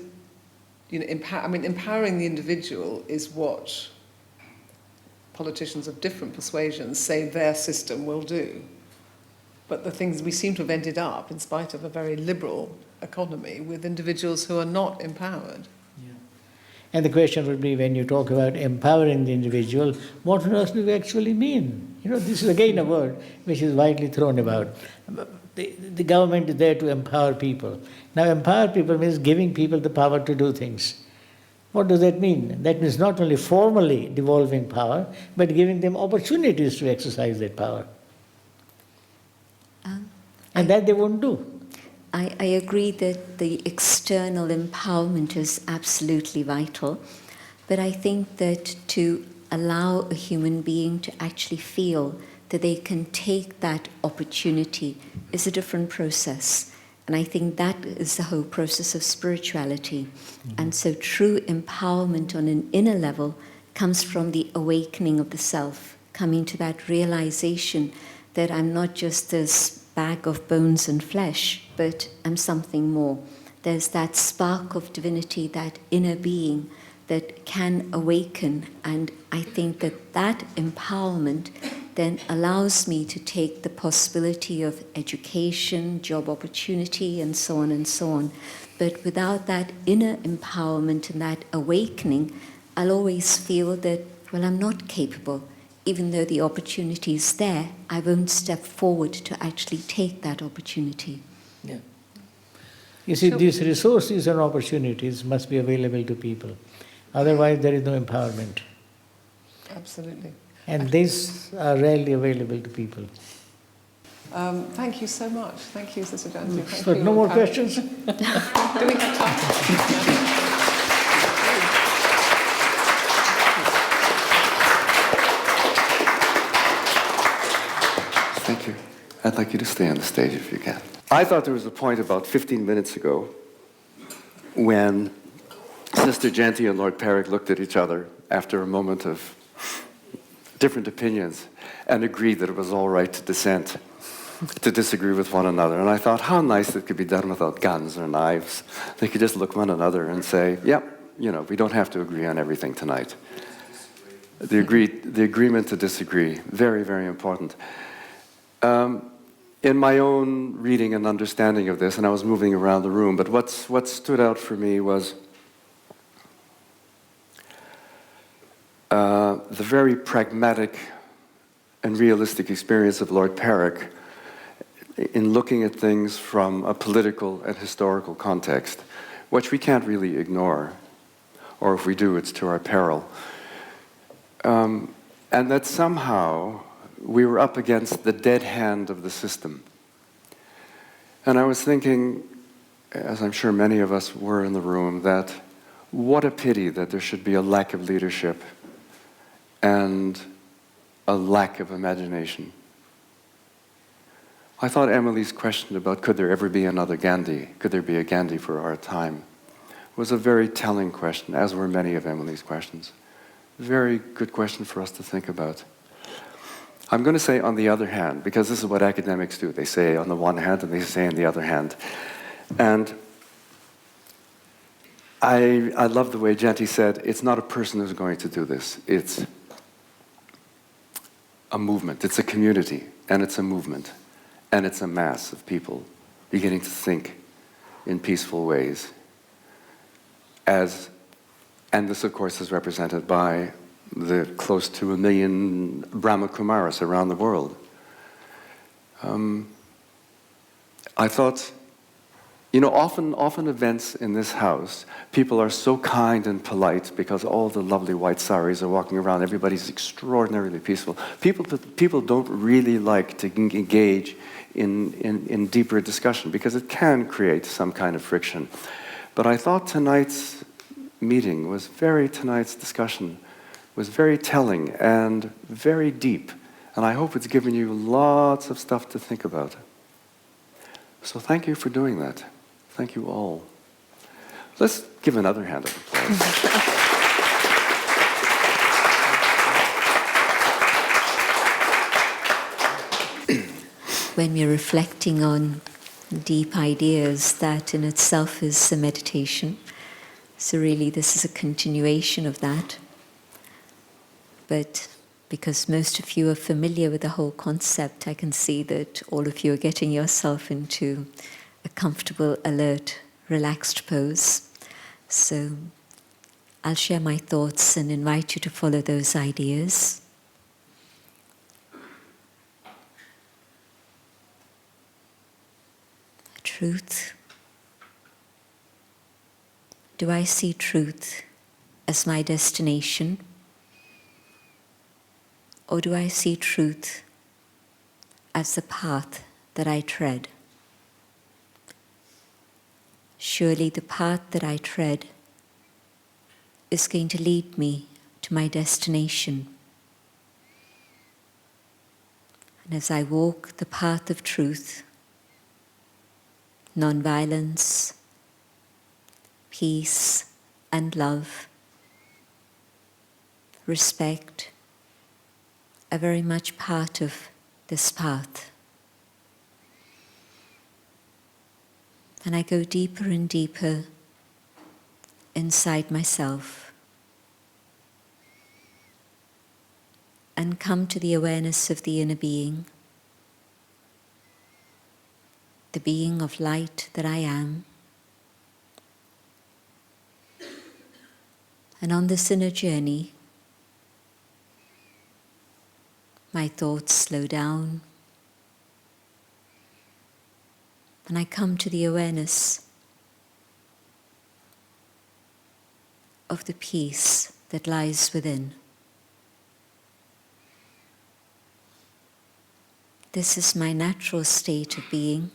B: empowering the individual is what politicians of different persuasions say their system will do. But the things we seem to have ended up, in spite of a very liberal economy, with individuals who are not empowered.
C: Yeah. And the question would be, when you talk about empowering the individual, what on earth do you actually mean? This is again a word which is widely thrown about. The government is there to empower people. Now, empower people means giving people the power to do things. What does that mean? That means not only formally devolving power, but giving them opportunities to exercise that power. And that they won't do.
D: I agree that the external empowerment is absolutely vital, but I think that to allow a human being to actually feel that they can take that opportunity is a different process. And I think that is the whole process of spirituality. Mm-hmm. And so true empowerment on an inner level comes from the awakening of the self, coming to that realization that I'm not just this bag of bones and flesh, but I'm something more. There's that spark of divinity, that inner being that can awaken. And I think that that empowerment then allows me to take the possibility of education, job opportunity, and so on and so on. But without that inner empowerment and that awakening, I'll always feel that, well, I'm not capable. Even though the opportunity is there, I won't step forward to actually take that opportunity.
C: Yeah. You see, these resources and opportunities must be available to people. Otherwise, there is no empowerment.
B: Absolutely.
C: And these are rarely available to people.
B: Thank you so much. Thank you, Sister Jayanti. Thank
C: So
B: you,
C: no more
B: Pam.
C: questions?
B: Do we have time?
A: Thank you. I'd like you to stay on the stage if you can. I thought there was a point about 15 minutes ago when Sister Jayanti and Lord Parekh looked at each other after a moment of different opinions and agreed that it was all right to dissent, to disagree with one another. And I thought, how nice it could be done without guns or knives. They could just look one another and say, yep, we don't have to agree on everything tonight. The agreement to disagree, very, very important. In my own reading and understanding of this, and I was moving around the room, but what stood out for me was the very pragmatic and realistic experience of Lord Parekh in looking at things from a political and historical context, which we can't really ignore, or if we do, it's to our peril. And that somehow we were up against the dead hand of the system. And I was thinking, as I'm sure many of us were in the room, that what a pity that there should be a lack of leadership and a lack of imagination. I thought Emily's question about could there ever be another Gandhi, could there be a Gandhi for our time, was a very telling question, as were many of Emily's questions. Very good question for us to think about. I'm going to say on the other hand, because this is what academics do. They say on the one hand and they say on the other hand. And I love the way Jayanti said, it's not a person who's going to do this. It's a movement. It's a community, and it's a movement, and it's a mass of people beginning to think in peaceful ways. And this, of course, is represented by the close to 1 million Brahma Kumaris around the world. I thought, often events in this house, people are so kind and polite because all the lovely white saris are walking around. Everybody's extraordinarily peaceful. People don't really like to engage in deeper discussion because it can create some kind of friction. But I thought tonight's discussion was very telling and very deep. And I hope it's given you lots of stuff to think about. So thank you for doing that. Thank you all. Let's give another hand of applause.
D: When we're reflecting on deep ideas, that in itself is a meditation. So really this is a continuation of that. But because most of you are familiar with the whole concept, I can see that all of you are getting yourself into a comfortable, alert, relaxed pose. So I'll share my thoughts and invite you to follow those ideas. Truth. Do I see truth as my destination? Or do I see truth as the path that I tread? Surely the path that I tread is going to lead me to my destination. And as I walk the path of truth, non-violence, peace and love, respect, are very much part of this path. And I go deeper and deeper inside myself and come to the awareness of the inner being, the being of light that I am. And on this inner journey, my thoughts slow down, and I come to the awareness of the peace that lies within. This is my natural state of being,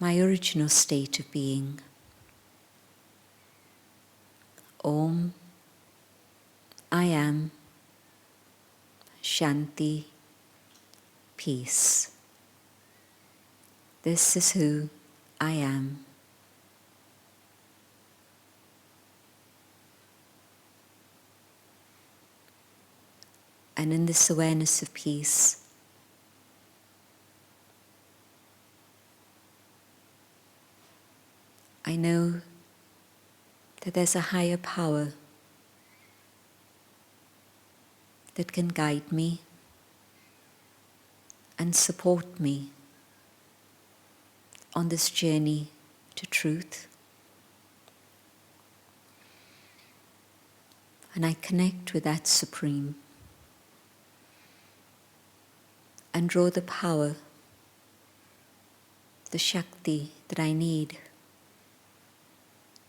D: my original state of being. Om, I am, Shanti, peace. This is who I am. And in this awareness of peace, I know that there's a higher power that can guide me and support me on this journey to truth. And I connect with that Supreme and draw the power, the Shakti that I need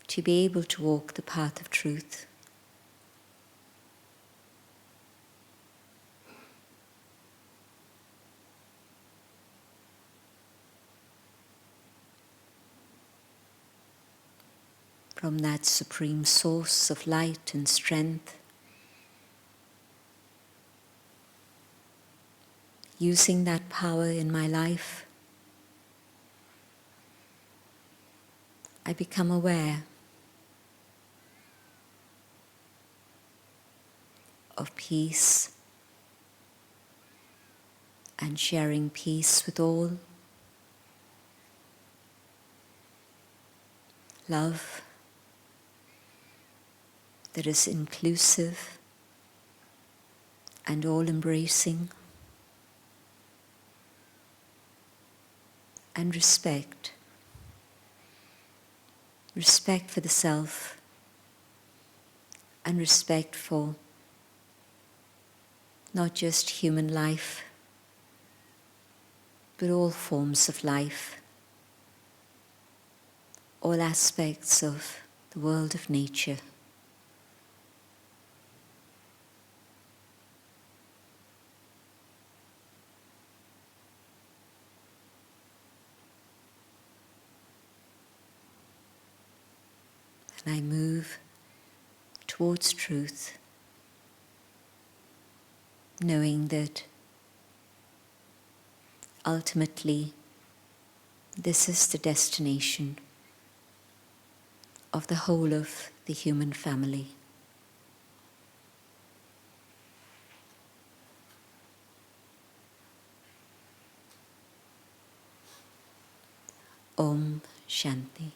D: to be able to walk the path of truth. from that supreme source of light and strength, using that power in my life, I become aware of peace and sharing peace with all, love that is inclusive and all-embracing, and respect. Respect for the self and respect for not just human life, but all forms of life, all aspects of the world of nature. And I move towards truth, knowing that ultimately this is the destination of the whole of the human family. Om Shanti.